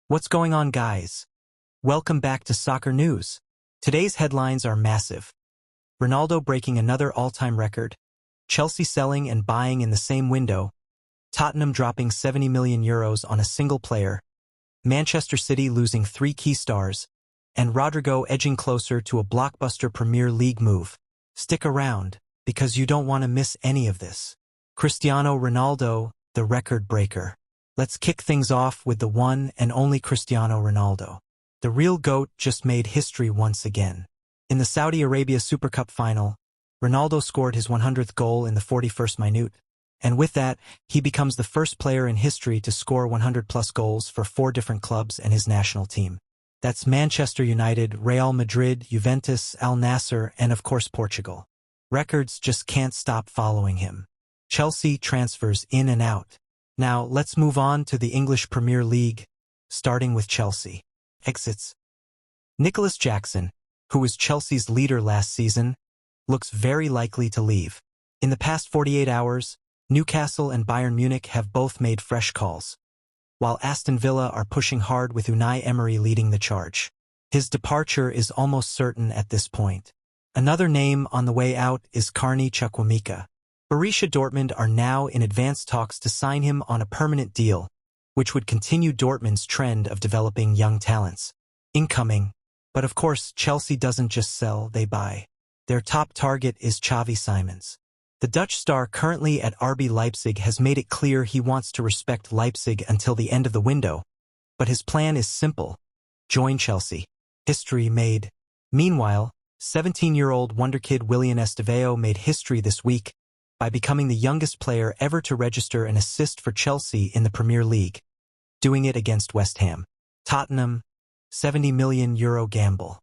What's going on, guys? Welcome back to Soccer News. Today's headlines are massive. Ronaldo breaking another all-time record, Chelsea selling and buying in the same window, Tottenham dropping €70 million on a single player, Manchester City losing 3 key stars, and Rodrygo edging closer to a blockbuster Premier League move. Stick around, because you don't want to miss any of this. Cristiano Ronaldo, the record breaker. Let's kick things off with the one and only Cristiano Ronaldo. The real GOAT just made history once again. In the Saudi Arabia Super Cup final, Ronaldo scored his 100th goal in the 41st minute, and with that, he becomes the first player in history to score 100-plus goals for 4 different clubs and his national team. That's Manchester United, Real Madrid, Juventus, Al Nassr, and of course Portugal. Records just can't stop following him. Chelsea transfers in and out. Now, let's move on to the English Premier League, starting with Chelsea. Exits. Nicolas Jackson, who was Chelsea's leader last season, looks very likely to leave. In the past 48 hours, Newcastle and Bayern Munich have both made fresh calls, while Aston Villa are pushing hard with Unai Emery leading the charge. His departure is almost certain at this point. Another name on the way out is Carney Chukwuemeka. Borussia Dortmund are now in advanced talks to sign him on a permanent deal, which would continue Dortmund's trend of developing young talents. Incoming. But of course, Chelsea doesn't just sell, they buy. Their top target is Xavi Simons. The Dutch star currently at RB Leipzig has made it clear he wants to respect Leipzig until the end of the window, but his plan is simple: join Chelsea. History made. Meanwhile, 17-year-old wonderkid Willian Estevao made history this week by becoming the youngest player ever to register an assist for Chelsea in the Premier League, doing it against West Ham. Tottenham, €70 million gamble.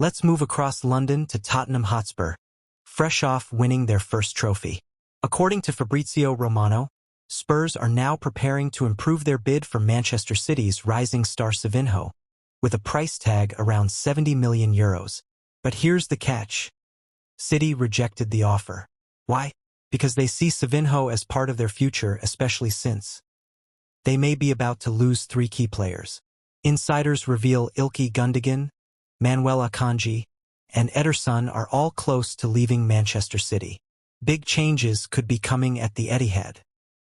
Let's move across London to Tottenham Hotspur, fresh off winning their first trophy. According to Fabrizio Romano, Spurs are now preparing to improve their bid for Manchester City's rising star Savinho, with a price tag around €70 million. But here's the catch. City rejected the offer. Why? Because they see Savinho as part of their future, especially since they may be about to lose 3 key players. Insiders reveal Ilkay Gündogan, Manuel Akanji, and Ederson are all close to leaving Manchester City. Big changes could be coming at the Etihad.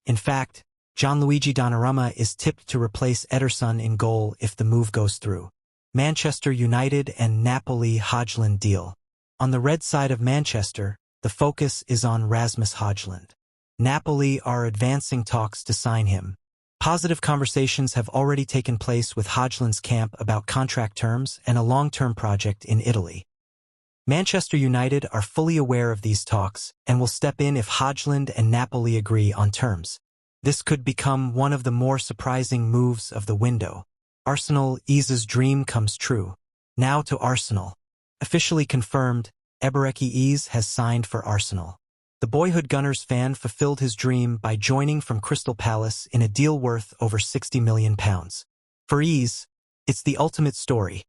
In fact, Gianluigi Donnarumma is tipped to replace Ederson in goal if the move goes through. Manchester United and Napoli Højlund deal. On the red side of Manchester, the focus is on Rasmus Højlund. Napoli are advancing talks to sign him. Positive conversations have already taken place with Højlund's camp about contract terms and a long-term project in Italy. Manchester United are fully aware of these talks and will step in if Højlund and Napoli agree on terms. This could become one of the more surprising moves of the window. Arsenal Eze's dream comes true. Now to Arsenal. Officially confirmed, Eberechi Eze has signed for Arsenal. The boyhood Gunners fan fulfilled his dream by joining from Crystal Palace in a deal worth over £60 million. For Eze, it's the ultimate story.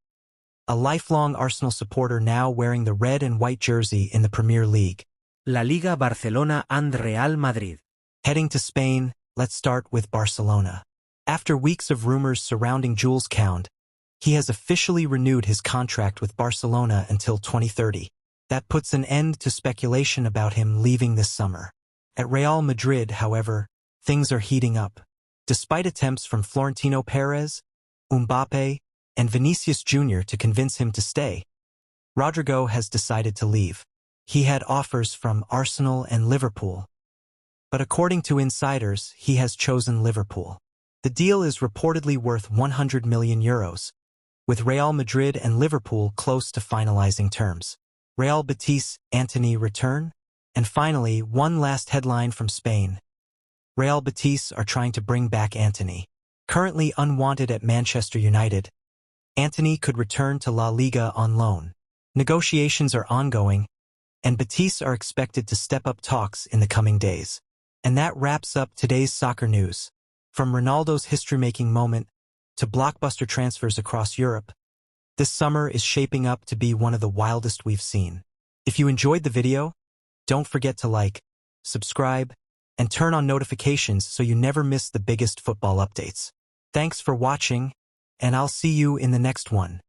A lifelong Arsenal supporter now wearing the red and white jersey in the Premier League. La Liga Barcelona and Real Madrid. Heading to Spain, let's start with Barcelona. After weeks of rumors surrounding Jules Kounde, he has officially renewed his contract with Barcelona until 2030. That puts an end to speculation about him leaving this summer. At Real Madrid, however, things are heating up. Despite attempts from Florentino Perez, Mbappe, and Vinicius Jr. to convince him to stay, Rodrygo has decided to leave. He had offers from Arsenal and Liverpool, but according to insiders, he has chosen Liverpool. The deal is reportedly worth €100 million, with Real Madrid and Liverpool close to finalizing terms. Real Betis, Antony return? And finally, one last headline from Spain. Real Betis are trying to bring back Antony. Currently unwanted at Manchester United, Antony could return to La Liga on loan. Negotiations are ongoing, and Betis are expected to step up talks in the coming days. And that wraps up today's soccer news. From Ronaldo's history-making moment to blockbuster transfers across Europe, this summer is shaping up to be one of the wildest we've seen. If you enjoyed the video, don't forget to like, subscribe, and turn on notifications so you never miss the biggest football updates. Thanks for watching, and I'll see you in the next one.